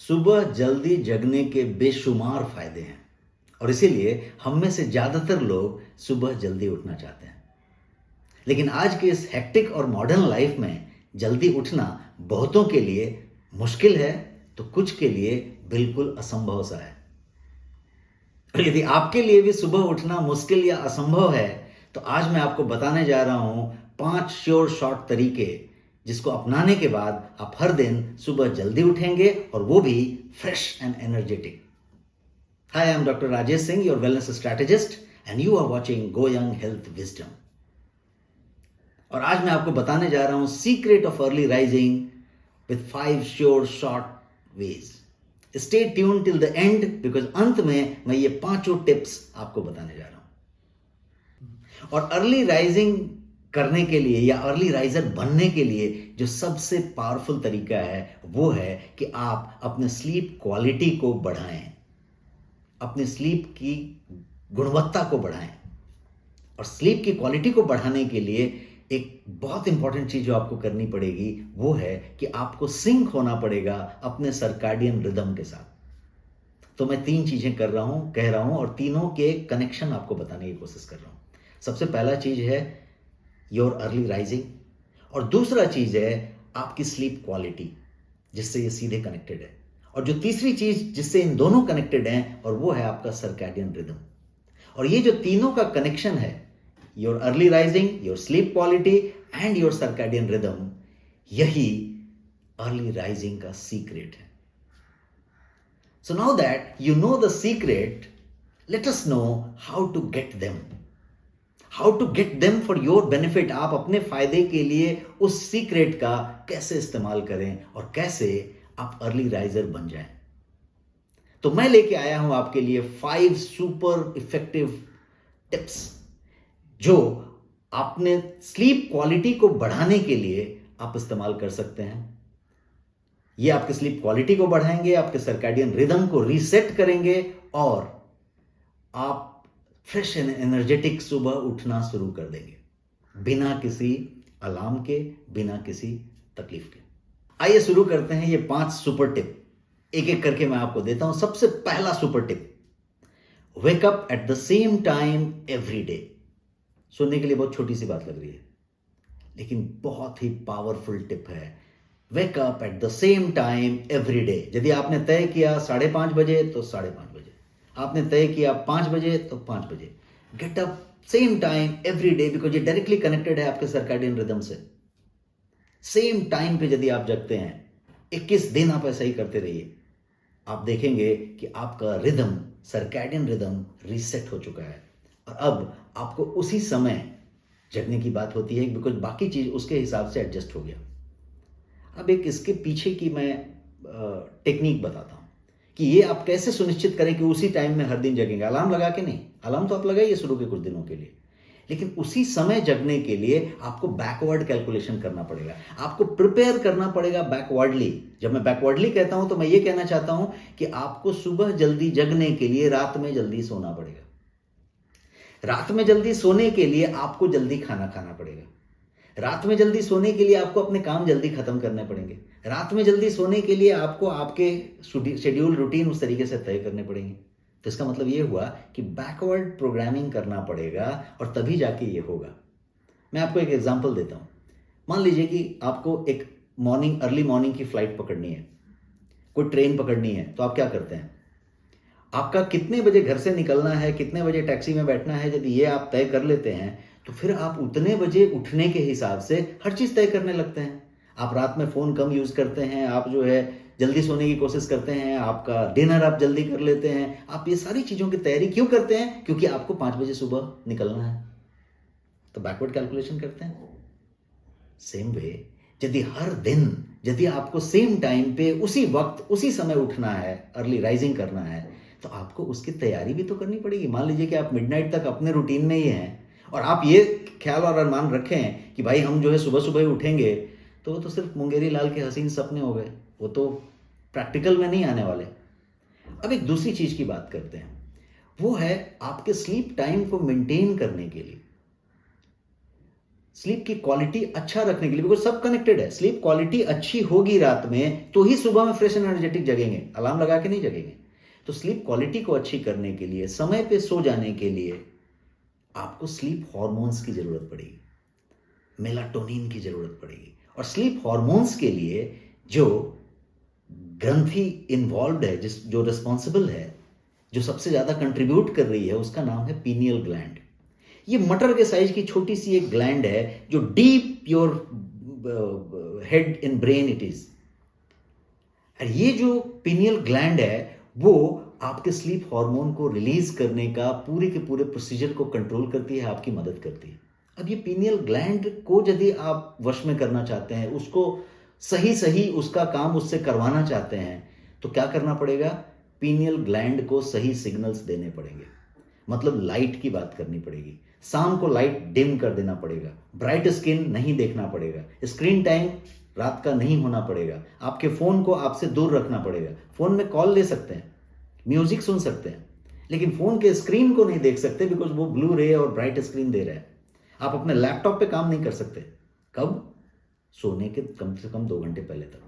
सुबह जल्दी जगने के बेशुमार फायदे हैं और इसीलिए हम में से ज्यादातर लोग सुबह जल्दी उठना चाहते हैं। लेकिन आज के इस हेक्टिक और मॉडर्न लाइफ में जल्दी उठना बहुतों के लिए मुश्किल है तो कुछ के लिए बिल्कुल असंभव सा है। और यदि आपके लिए भी सुबह उठना मुश्किल या असंभव है तो आज मैं आपको बताने जा रहा हूं 5 श्योर शॉर्ट तरीके जिसको अपनाने के बाद आप हर दिन सुबह जल्दी उठेंगे और वो भी fresh and energetic. Hi, I am doctor Rajesh Singh, your wellness strategist, and you are watching go young health wisdom. और आज मैं आपको बताने जा रहा हूं secret of early rising with 5 sure short ways. Stay tune till the end because अंत में मैं ये 5 टिप्स आपको बताने जा रहा हूं। और अर्ली राइजिंग करने के लिए या अर्ली राइजर बनने के लिए जो सबसे पावरफुल तरीका है वो है कि आप अपने स्लीप क्वालिटी को बढ़ाएं, अपने स्लीप की गुणवत्ता को बढ़ाएं। और स्लीप की क्वालिटी को बढ़ाने के लिए एक बहुत इंपॉर्टेंट चीज जो आपको करनी पड़ेगी वो है कि आपको सिंक होना पड़ेगा अपने सर्काडियन रिदम के साथ। तो मैं 3 चीजें कह रहा हूं और तीनों के कनेक्शन आपको बताने की कोशिश कर रहा हूं। सबसे पहला चीज है योर अर्ली राइजिंग और दूसरा चीज है आपकी स्लीप क्वालिटी जिससे ये सीधे कनेक्टेड है। और जो तीसरी चीज जिससे इन दोनों कनेक्टेड हैं और वो है आपका सर्कैडियन रिदम। और ये जो तीनों का कनेक्शन है, your early rising, your sleep quality and your circadian rhythm, यही अर्ली राइजिंग का सीक्रेट है। So now that you know the secret, let us know how to get them, how to get them for your benefit. आप अपने फायदे के लिए उस secret का कैसे इस्तेमाल करें और कैसे आप अर्ली राइजर बन जाएं। तो मैं लेके आया हूं आपके लिए 5 सुपर इफेक्टिव टिप्स जो आपने स्लीप क्वालिटी को बढ़ाने के लिए आप इस्तेमाल कर सकते हैं। ये आपके स्लीप क्वालिटी को बढ़ाएंगे, आपके सर्कैडियन रिदम को रीसेट करेंगे और आप फ्रेश एंड एनर्जेटिक सुबह उठना शुरू कर देंगे बिना किसी अलार्म के, बिना किसी तकलीफ के। आइए शुरू करते हैं ये 5 सुपर टिप। एक एक करके मैं आपको देता हूं। सबसे पहला super tip, wake up at the same time every day. सुनने के लिए बहुत छोटी सी बात लग रही है लेकिन बहुत ही पावरफुल टिप है। Wake up at the same time every day. यदि आपने तय किया 5:30 बजे तो 5:30 बजे, आपने तय किया 5 बजे तो 5 बजे। Get up same time every day because ये डायरेक्टली कनेक्टेड है आपके सर्कैडियन रिदम से। सेम टाइम पे यदि आप जगते हैं 21 दिन आप ऐसा ही करते रहिए, आप देखेंगे कि आपका रिदम, सर्कैडियन रिदम रीसेट हो चुका है और अब आपको उसी समय जगने की बात होती है बिकॉज बाकी चीज उसके हिसाब से एडजस्ट हो गया। अब एक इसके पीछे की मैं टेक्निक बताता हूं कि ये आप कैसे सुनिश्चित करें कि उसी टाइम में हर दिन जगेंगे। अलार्म लगा के नहीं, अलार्म तो आप लगाइए शुरू के कुछ दिनों के लिए, लेकिन उसी समय जगने के लिए आपको बैकवर्ड कैलकुलेशन करना पड़ेगा, आपको प्रिपेयर करना पड़ेगा बैकवर्डली। जब मैं बैकवर्डली कहता हूं तो मैं ये कहना चाहता हूं कि आपको सुबह जल्दी जगने के लिए रात में जल्दी सोना पड़ेगा। रात में जल्दी सोने के लिए आपको जल्दी खाना खाना पड़ेगा। रात में जल्दी सोने के लिए आपको अपने काम जल्दी खत्म करने पड़ेंगे। रात में जल्दी सोने के लिए आपको आपके शेड्यूल, रूटीन उस तरीके से तय करने पड़ेंगे। तो इसका मतलब ये हुआ कि बैकवर्ड प्रोग्रामिंग करना पड़ेगा और तभी जाके ये होगा। मैं आपको एक एग्जांपल देता हूं। मान लीजिए कि आपको एक अर्ली मॉर्निंग की फ्लाइट पकड़नी है, कोई ट्रेन पकड़नी है, तो आप क्या करते हैं? आपका कितने बजे घर से निकलना है, कितने बजे टैक्सी में बैठना है, यदि ये आप तय कर लेते हैं तो फिर आप उतने बजे उठने के हिसाब से हर चीज तय करने लगते हैं। आप रात में फोन कम यूज करते हैं, आप जो है जल्दी सोने की कोशिश करते हैं, आपका डिनर आप जल्दी कर लेते हैं। आप ये सारी चीजों की तैयारी क्यों करते हैं? क्योंकि आपको 5 बजे सुबह निकलना है। तो बैकवर्ड कैलकुलेशन करते हैं। सेम वे, यदि हर दिन यदि आपको सेम टाइम पे उसी वक्त उसी समय उठना है, अर्ली राइजिंग करना है, तो आपको उसकी तैयारी भी तो करनी पड़ेगी। मान लीजिए कि आप मिडनाइट तक अपने रूटीन में ही हैं और आप ये ख्याल और अरमान रखें कि भाई हम जो है सुबह सुबह ही उठेंगे, तो वो तो सिर्फ मुंगेरी लाल के हसीन सपने हो गए, वो तो प्रैक्टिकल में नहीं आने वाले। अब एक दूसरी चीज की बात करते हैं, वो है आपके स्लीप टाइम को मेंटेन करने के लिए स्लीप की क्वालिटी अच्छा रखने के लिए, बिकॉज सब कनेक्टेड है। स्लीप क्वालिटी अच्छी होगी रात में तो ही सुबह में फ्रेश एनर्जेटिक जगेंगे, अलार्म लगा के नहीं जगेंगे। तो स्लीप क्वालिटी को अच्छी करने के लिए, समय पे सो जाने के लिए आपको स्लीप हॉर्मोन्स की जरूरत पड़ेगी, मेलाटोनिन की जरूरत पड़ेगी। और स्लीप हॉर्मोन्स के लिए जो ग्रंथि इन्वॉल्व है, जो रिस्पॉन्सिबल है, जो सबसे ज्यादा कंट्रीब्यूट कर रही है, उसका नाम है पीनियल ग्लैंड। ये मटर के साइज की छोटी सी एक ग्लैंड है जो deep your head in brain it is. और ये जो पीनियल ग्लैंड है वो आपके स्लीप हार्मोन को रिलीज करने का पूरे के पूरे प्रोसीजर को कंट्रोल करती है, आपकी मदद करती है। अब ये पीनियल ग्लैंड को यदि आप वश में करना चाहते हैं, उसको सही सही उसका काम उससे करवाना चाहते हैं, तो क्या करना पड़ेगा? पीनियल ग्लैंड को सही सिग्नल्स देने पड़ेंगे। मतलब लाइट की बात करनी पड़ेगी, शाम को लाइट डिम कर देना पड़ेगा, ब्राइट स्क्रीन नहीं देखना पड़ेगा, स्क्रीन टाइम रात का नहीं होना पड़ेगा, आपके फोन को आपसे दूर रखना पड़ेगा। फोन में कॉल ले सकते हैं, म्यूजिक सुन सकते हैं, लेकिन फोन के स्क्रीन को नहीं देख सकते, बिकॉज वो ब्लू रे और ब्राइट स्क्रीन दे रहा है। आप अपने लैपटॉप पे काम नहीं कर सकते। कब? सोने के कम से कम 2 घंटे पहले तक।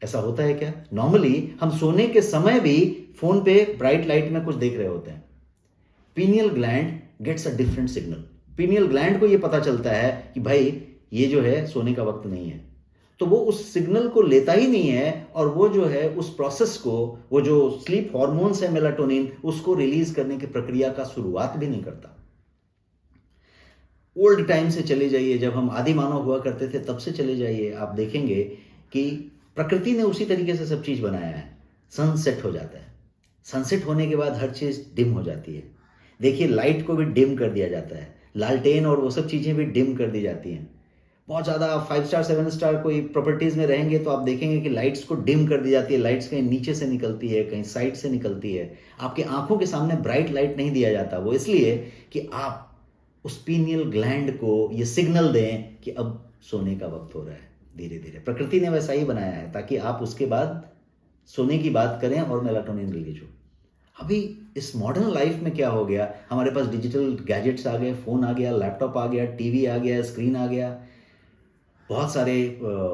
ऐसा होता है क्या? नॉर्मली हम सोने के समय भी फोन पे ब्राइट लाइट में कुछ देख रहे होते हैं। Pineal gland gets a different signal. Pineal gland को यह पता चलता है कि भाई ये जो है सोने का वक्त नहीं है, तो वो उस सिग्नल को लेता ही नहीं है, और वो जो है उस प्रोसेस को, वो जो स्लीप हॉर्मोन्स है मेलाटोनिन, उसको रिलीज करने की प्रक्रिया का शुरुआत भी नहीं करता। ओल्ड टाइम से चले जाइए, जब हम आदि मानव हुआ करते थे तब से चले जाइए, आप देखेंगे कि प्रकृति ने उसी तरीके से सब चीज बनाया है। सनसेट हो जाता है, सनसेट होने के बाद हर चीज डिम हो जाती है। देखिए लाइट को भी डिम कर दिया जाता है, लालटेन और वो सब चीजें भी डिम कर दी जाती हैं। बहुत ज़्यादा 5 स्टार 7 स्टार कोई प्रॉपर्टीज़ में रहेंगे तो आप देखेंगे कि लाइट्स को डिम कर दी जाती है, लाइट्स कहीं नीचे से निकलती है, कहीं साइड से निकलती है। आपके आंखों के सामने ब्राइट लाइट नहीं दिया जाता। वो इसलिए कि आप उस पीनियल ग्लैंड को ये सिग्नल दें कि अब सोने का वक्त हो रहा है। धीरे धीरे प्रकृति ने वैसा ही बनाया है ताकि आप उसके बाद सोने की बात करें और मेलाटोनिन रिलीज हो। अभी इस मॉडर्न लाइफ में क्या हो गया, हमारे पास डिजिटल गैजेट्स आ गए, फ़ोन आ गया, लैपटॉप आ गया, टीवी आ गया, स्क्रीन आ गया, बहुत सारे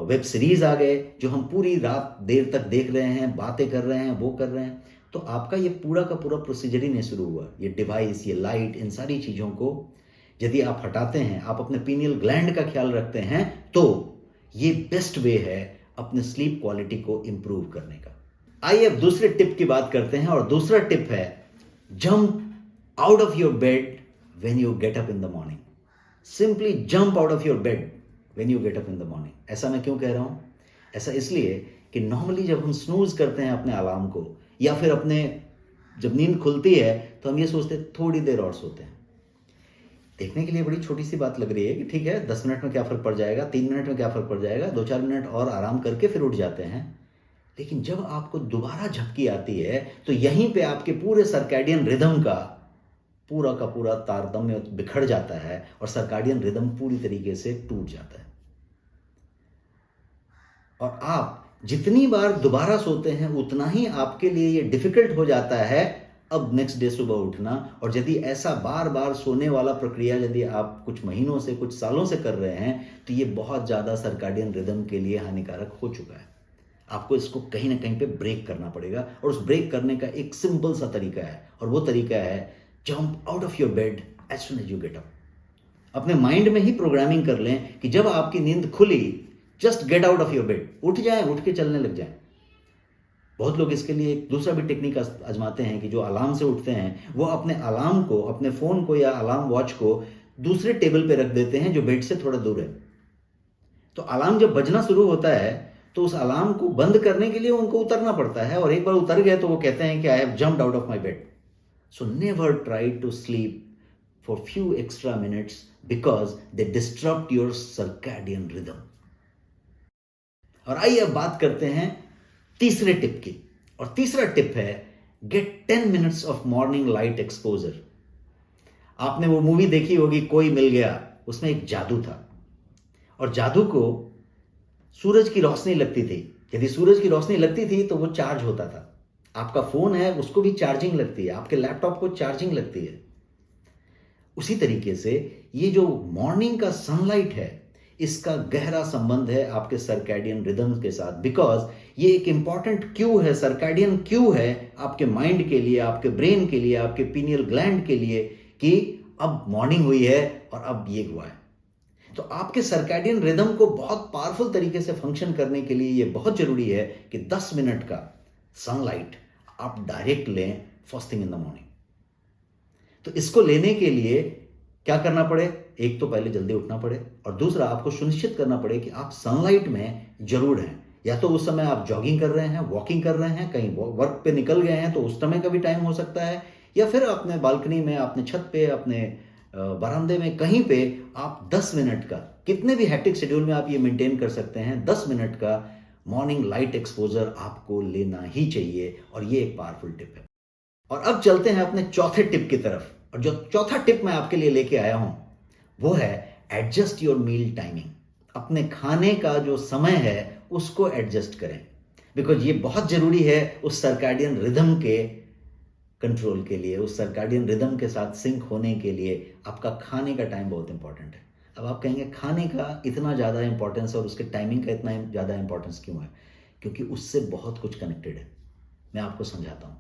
वेब सीरीज आ गए जो हम पूरी रात देर तक देख रहे हैं, बातें कर रहे हैं, वो कर रहे हैं। तो आपका ये पूरा का पूरा प्रोसीजर ही नहीं शुरू हुआ। ये डिवाइस, ये लाइट, इन सारी चीज़ों को यदि आप हटाते हैं, आप अपने पीनियल ग्लैंड का ख्याल रखते हैं, तो ये बेस्ट वे है अपने स्लीप क्वालिटी को इंप्रूव करने का। आइए अब दूसरे टिप की बात करते हैं, और दूसरा टिप है jump out of your bed when you get up in the morning. Simply jump out of your bed when you get up in the morning. ऐसा मैं क्यों कह रहा हूं? ऐसा इसलिए कि नॉर्मली जब हम स्नूज करते हैं अपने अलार्म को, या फिर अपने जब नींद खुलती है तो हम ये सोचते हैं थोड़ी देर और सोते हैं। देखने के लिए बड़ी छोटी सी बात लग रही है कि ठीक है 10 मिनट में क्या फर्क पड़ जाएगा, 3 मिनट में क्या फर्क पड़ जाएगा, 2-4 मिनट और आराम करके फिर उठ जाते हैं। लेकिन जब आपको दोबारा झपकी आती है तो यहीं पे आपके पूरे सर्कैडियन रिदम का पूरा तारतम्य बिखर जाता है, और सर्कैडियन रिदम पूरी तरीके से टूट जाता है। और आप जितनी बार दोबारा सोते हैं उतना ही आपके लिए ये डिफिकल्ट हो जाता है अब नेक्स्ट डे सुबह उठना। और यदि ऐसा बार बार सोने वाला प्रक्रिया यदि आप कुछ महीनों से, कुछ सालों से कर रहे हैं, तो ये बहुत ज़्यादा सर्कैडियन रिदम के लिए हानिकारक हो चुका है। आपको इसको कहीं ना कहीं पे ब्रेक करना पड़ेगा, और उस ब्रेक करने का एक सिंपल सा तरीका है, और वो तरीका है jump out of your bed as soon as you get up. अपने माइंड में ही प्रोग्रामिंग कर लें कि जब आपकी नींद खुली, just get out of your bed, उठ जाएं, उठ के चलने लग जाएं। बहुत लोग इसके लिए एक दूसरा भी टेक्निक आजमाते हैं कि जो अलार्म से उठते हैं वो अपने अलार्म को, अपने फ़ोन को या अलार्म वॉच को दूसरे टेबल पे रख देते हैं जो बेड से थोड़ा दूर है। तो अलार्म जब बजना शुरू होता है तो उस अलार्म को बंद करने के लिए उनको उतरना पड़ता है, और एक बार उतर गए तो वो कहते हैं कि I have jumped out of my bed. So never try to sleep for few extra minutes because they disturb your circadian rhythm. और आइए अब बात करते हैं तीसरे टिप की, और तीसरा टिप है get 10 minutes of morning light exposure. आपने वो मूवी देखी होगी कोई मिल गया, उसमें एक जादू था, और जादू को सूरज की रोशनी लगती थी। यदि सूरज की रोशनी लगती थी तो वो चार्ज होता था। आपका फोन है उसको भी चार्जिंग लगती है, आपके लैपटॉप को चार्जिंग लगती है। उसी तरीके से ये जो मॉर्निंग का सनलाइट है, इसका गहरा संबंध है आपके सर्कैडियन रिदम के साथ, बिकॉज ये एक इंपॉर्टेंट क्यू है, सर्कैडियन क्यू है आपके माइंड के लिए, आपके ब्रेन के लिए, आपके पीनियल ग्लैंड के लिए कि अब मॉर्निंग हुई है और अब ये हुआ है। तो आपके सर्कैडियन रिदम को बहुत पावरफुल तरीके से फंक्शन करने के लिए ये बहुत जरूरी है कि 10 मिनट का सनलाइट आप डायरेक्ट लें first thing in the morning. तो इसको लेने के लिए क्या करना पड़े, एक तो पहले जल्दी उठना पड़े, और दूसरा आपको सुनिश्चित करना पड़े कि आप सनलाइट में जरूर हैं। या तो उस समय आप जॉगिंग कर रहे हैं, वॉकिंग कर रहे हैं, कहीं वर्क पे निकल गए हैं तो उस समय का भी टाइम हो सकता है, या फिर अपने बालकनी में, अपने छत पे, अपने बरामदे में, कहीं पे आप 10 मिनट का, कितने भी हैक्टिक शेड्यूल में आप ये मेंटेन कर सकते हैं, 10 मिनट का मॉर्निंग लाइट एक्सपोजर आपको लेना ही चाहिए, और ये एक पावरफुल टिप है। और अब चलते हैं अपने चौथे टिप की तरफ, और जो चौथा टिप मैं आपके लिए लेके आया हूं वो है एडजस्ट योर मील टाइमिंग। अपने खाने का जो समय है उसको एडजस्ट करें, बिकॉज ये बहुत जरूरी है उस सर्कैडियन रिदम के कंट्रोल के लिए, उस सर्कैडियन रिदम के साथ सिंक होने के लिए आपका खाने का टाइम बहुत इंपॉर्टेंट है। अब आप कहेंगे खाने का इतना ज़्यादा इंपॉर्टेंस और उसके टाइमिंग का इतना ज़्यादा इंपॉर्टेंस क्यों है? क्योंकि उससे बहुत कुछ कनेक्टेड है। मैं आपको समझाता हूँ।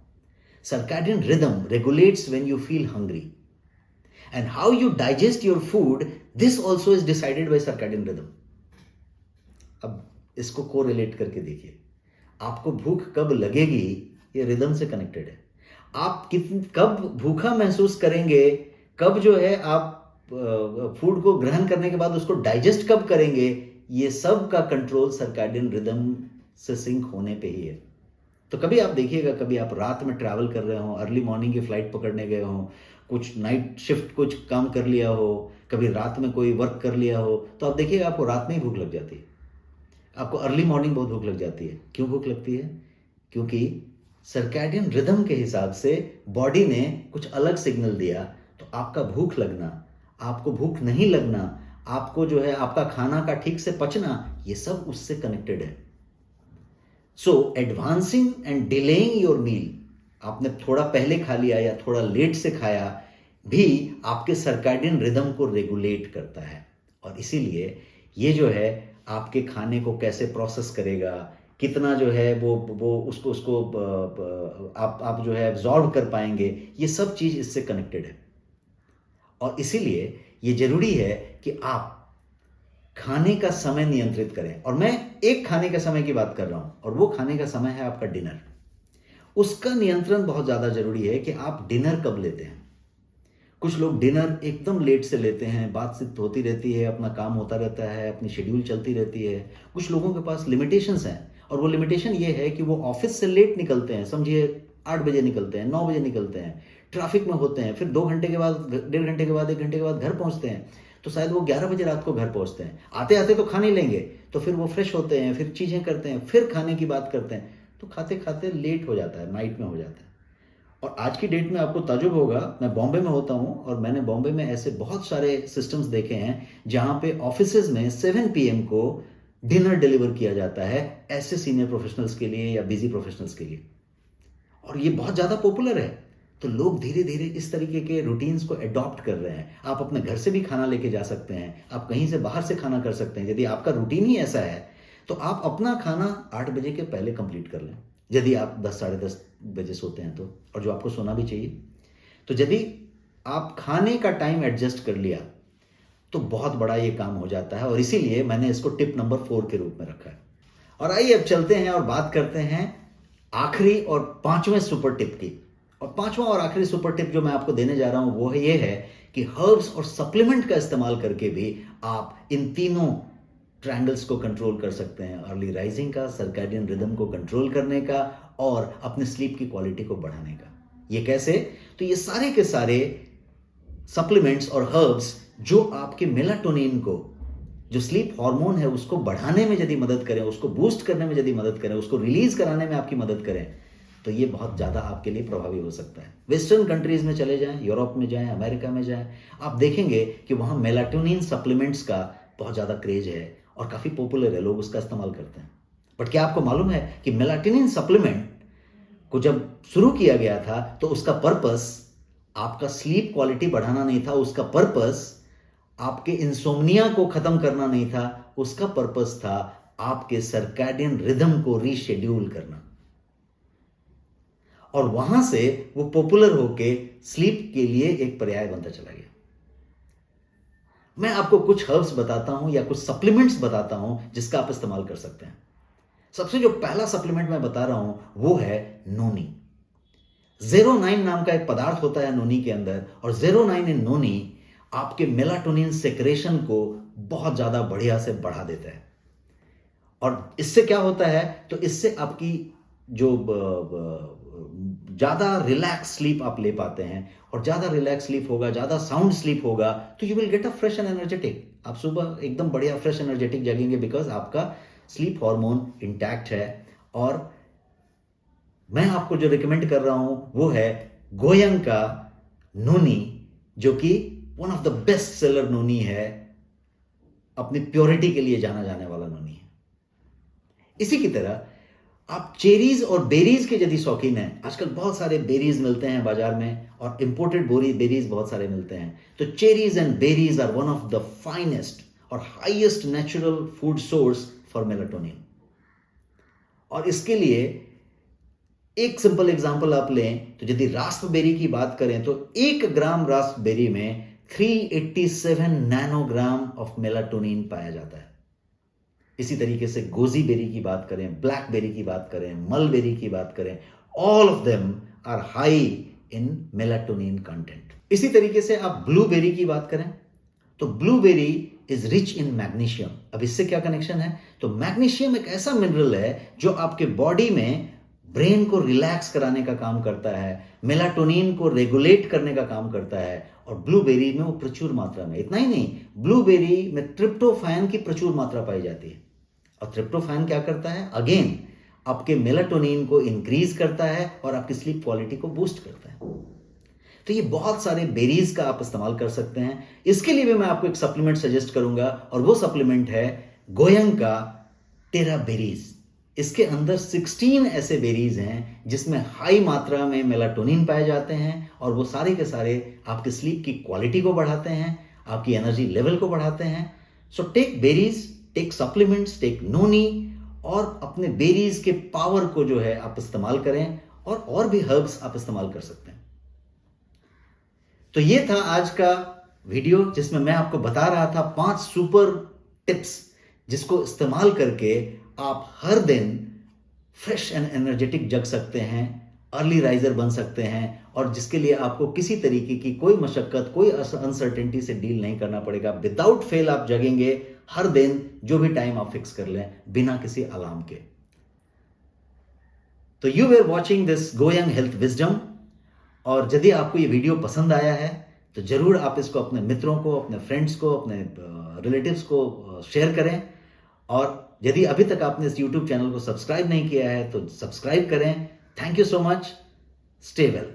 Circadian rhythm regulates when you feel hungry, and how you digest your food, this also is decided by circadian rhythm. अब इसको कोरिलेट करके देखिए, आपको भूख कब लगेगी ये रिदम से कनेक्टेड है। आप कब भूखा महसूस करेंगे, कब जो है आप फूड को ग्रहण करने के बाद उसको डाइजेस्ट कब करेंगे, ये सब का कंट्रोल सर्कैडियन रिदम से सिंक होने पे ही है। तो कभी आप देखिएगा, कभी आप रात में ट्रैवल कर रहे हो, अर्ली मॉर्निंग की फ्लाइट पकड़ने गए हो, कुछ नाइट शिफ्ट कुछ काम कर लिया हो, कभी रात में कोई वर्क कर लिया हो, तो आप देखिएगा आपको रात में ही भूख लग जाती है, आपको अर्ली मॉर्निंग बहुत भूख लग जाती है। क्यों भूख लगती है? क्योंकि सर्कैडियन रिदम के हिसाब से बॉडी ने कुछ अलग सिग्नल दिया। तो आपका भूख लगना, आपको भूख नहीं लगना, आपको जो है आपका खाना का ठीक से पचना, ये सब उससे कनेक्टेड है। So advancing and delaying your meal, आपने थोड़ा पहले खा लिया या थोड़ा लेट से खाया, भी आपके सर्कैडियन रिदम को रेगुलेट करता है। और इसीलिए ये जो है आपके खाने को कैसे प्रोसेस करेगा, कितना जो है वो उसको आप जो है एब्जॉर्ब कर पाएंगे, ये सब चीज़ इससे कनेक्टेड है। और इसीलिए ये जरूरी है कि आप खाने का समय नियंत्रित करें। और मैं एक खाने के समय की बात कर रहा हूं, और वो खाने का समय है आपका डिनर। उसका नियंत्रण बहुत ज़्यादा जरूरी है कि आप डिनर कब लेते हैं। कुछ लोग डिनर एकदम लेट से लेते हैं, बातचीत होती रहती है, अपना काम होता रहता है, अपनी शेड्यूल चलती रहती है। कुछ लोगों के पास लिमिटेशंस हैं, और वो लिमिटेशन ये है कि वो ऑफिस से लेट निकलते हैं, समझिए 8 बजे निकलते हैं, 9 बजे निकलते हैं, ट्रैफिक में होते हैं, फिर 2 घंटे के बाद, 1.5 घंटे के बाद, 1 घंटे के बाद घर पहुंचते हैं, तो शायद वो 11 बजे रात को घर पहुंचते हैं। आते आते तो खा नहीं लेंगे, तो फिर वो फ्रेश होते हैं, फिर चीज़ें करते हैं, फिर खाने की बात करते हैं, तो खाते खाते लेट हो जाता है, नाइट में हो जाता है। और आज की डेट में आपको ताजुब होगा, मैं बॉम्बे में होता हूँ, और मैंने बॉम्बे में ऐसे बहुत सारे सिस्टम्स देखे हैं जहाँ पे ऑफिसेज में 7 PM को डिनर डिलीवर किया जाता है, ऐसे सीनियर प्रोफेशनल्स के लिए या बिजी प्रोफेशनल्स के लिए। और ये बहुत ज़्यादा पॉपुलर है, तो लोग धीरे धीरे इस तरीके के रूटीन्स को अडॉप्ट कर रहे हैं। आप अपने घर से भी खाना लेके जा सकते हैं, आप कहीं से बाहर से खाना कर सकते हैं। यदि आपका रूटीन ही ऐसा है तो आप अपना खाना 8 बजे के पहले कंप्लीट कर लें, यदि आप 10 साढ़े 10 बजे सोते हैं तो, और जो आपको सोना भी चाहिए। तो यदि आप खाने का टाइम एडजस्ट कर लिया तो बहुत बड़ा ये काम हो जाता है, और इसीलिए मैंने इसको टिप नंबर 4 के रूप में रखा है। और आइए अब चलते हैं और बात करते हैं आखिरी और 5वें सुपर टिप की। और 5वां और आखिरी सुपर टिप जो मैं आपको देने जा रहा हूं वो ये है कि हर्ब्स और सप्लीमेंट का इस्तेमाल करके भी आप इन तीनों ट्रायंगल्स को कंट्रोल कर सकते हैं, अर्ली राइजिंग का, सर्कैडियन रिदम को कंट्रोल करने का, और अपने स्लीप की क्वालिटी को बढ़ाने का। ये कैसे? तो ये सारे के सारे सप्लीमेंट्स और हर्ब्स जो आपके मेलाटोनिन को, जो स्लीप हार्मोन है, उसको बढ़ाने में यदि मदद करें, उसको बूस्ट करने में यदि मदद करें, उसको रिलीज कराने में आपकी मदद करें, तो ये बहुत ज़्यादा आपके लिए प्रभावी हो सकता है। वेस्टर्न कंट्रीज में चले जाएं, यूरोप में जाएं, अमेरिका में जाएं, आप देखेंगे कि वहाँ मेलाटोनिन सप्लीमेंट्स का बहुत ज़्यादा क्रेज है और काफ़ी पॉपुलर है, लोग उसका इस्तेमाल करते हैं। बट क्या आपको मालूम है कि मेलाटोनिन सप्लीमेंट को जब शुरू किया गया था तो उसका पर्पस आपका स्लीप क्वालिटी बढ़ाना नहीं था, उसका पर्पस आपके इंसोम्निया को खत्म करना नहीं था, उसका पर्पस था आपके सर्कैडियन रिदम को रीशेड्यूल करना। और वहां से वो पॉपुलर होके स्लीप के लिए एक पर्याय बनता चला गया। मैं आपको कुछ हर्ब्स बताता हूं या कुछ सप्लीमेंट्स बताता हूं जिसका आप इस्तेमाल कर सकते हैं। सबसे जो पहला सप्लीमेंट मैं बता रहा हूं वो है नोनी। 09 नाम का एक पदार्थ होता है नोनी के अंदर, और 09 इन नोनी आपके मेलाटोनिन सेक्रेशन को बहुत ज्यादा बढ़िया से बढ़ा देता है। और इससे क्या होता है, तो इससे आपकी जो ज्यादा रिलैक्स स्लीप आप ले पाते हैं, और ज्यादा रिलैक्स स्लीप होगा, ज्यादा साउंड स्लीप होगा, तो you will get a fresh and energetic. आप सुबह एकदम बढ़िया फ्रेश एनर्जेटिक जगेंगे, बिकॉज आपका स्लीप हार्मोन इंटैक्ट है। और मैं आपको जो रिकमेंड कर रहा हूं वो है गोयंग का नोनी, जो कि one of the best seller noni है, अपनी प्योरिटी के लिए जाना जाने वाला नोनी है। इसी की तरह आप चेरीज और बेरीज के यदि शौकीन हैं, आजकल बहुत सारे बेरीज मिलते हैं बाजार में, और इंपोर्टेड बेरीज बहुत सारे मिलते हैं। तो cherries and berries are one of the finest और highest natural food source for melatonin. और इसके लिए एक सिंपल एग्जांपल आप लें, तो यदि रास्पबेरी की बात करें तो 1 ग्राम रास्पबेरी में 387 नैनोग्राम ऑफ मेलाटोनिन पाया जाता है। इसी तरीके से गोजी बेरी की बात करें, ब्लैकबेरी की बात करें, मलबेरी की बात करें, all of them are high in melatonin content. इसी तरीके से आप ब्लूबेरी की बात करें तो blueberry is rich in magnesium. अब इससे क्या कनेक्शन है, तो मैग्नीशियम एक ऐसा मिनरल है जो आपके बॉडी में ब्रेन को रिलैक्स कराने का काम करता है, मेलाटोनिन को रेगुलेट करने का काम करता है, और ब्लूबेरी में वो प्रचुर मात्रा में। इतना ही नहीं, ब्लूबेरी में ट्रिप्टोफैन की प्रचुर मात्रा पाई जाती है। और ट्रिप्टोफैन क्या करता है, अगेन आपके मेलाटोनिन को इंक्रीज करता है और आपकी स्लीप क्वालिटी को बूस्ट करता है। तो ये बहुत सारे बेरीज का आप इस्तेमाल कर सकते हैं। इसके लिए भी मैं आपको एक सप्लीमेंट सजेस्ट करूंगा, और वो सप्लीमेंट है गोयंग का टेरा बेरीज। इसके अंदर 16 ऐसे बेरीज हैं जिसमें हाई मात्रा में मेलाटोनिन पाए जाते हैं, और वो सारे के सारे आपके स्लीप की क्वालिटी को बढ़ाते हैं, आपकी एनर्जी लेवल को बढ़ाते हैं। So take berries, take supplements, take noni, और अपने बेरीज के पावर को जो है आप इस्तेमाल करें, और भी हर्ब्स आप इस्तेमाल कर सकते हैं। तो ये था आज का वीडियो जिसमें मैं आपको बता रहा था 5 सुपर टिप्स जिसको इस्तेमाल करके आप हर दिन फ्रेश एंड एनर्जेटिक जग सकते हैं, अर्ली राइजर बन सकते हैं, और जिसके लिए आपको किसी तरीके की कोई मशक्कत, कोई अनसर्टेनिटी से डील नहीं करना पड़ेगा। विदाउट फेल आप जगेंगे हर दिन, जो भी टाइम आप फिक्स कर लें, बिना किसी अलार्म के। तो you were watching this going health wisdom, और यदि आपको ये वीडियो पसंद आया है तो जरूर आप इसको अपने मित्रों को, अपने फ्रेंड्स को, अपने रिलेटिव्स को शेयर करें। और यदि अभी तक आपने इस YouTube चैनल को सब्सक्राइब नहीं किया है तो सब्सक्राइब करें। Thank you so much. Stay well.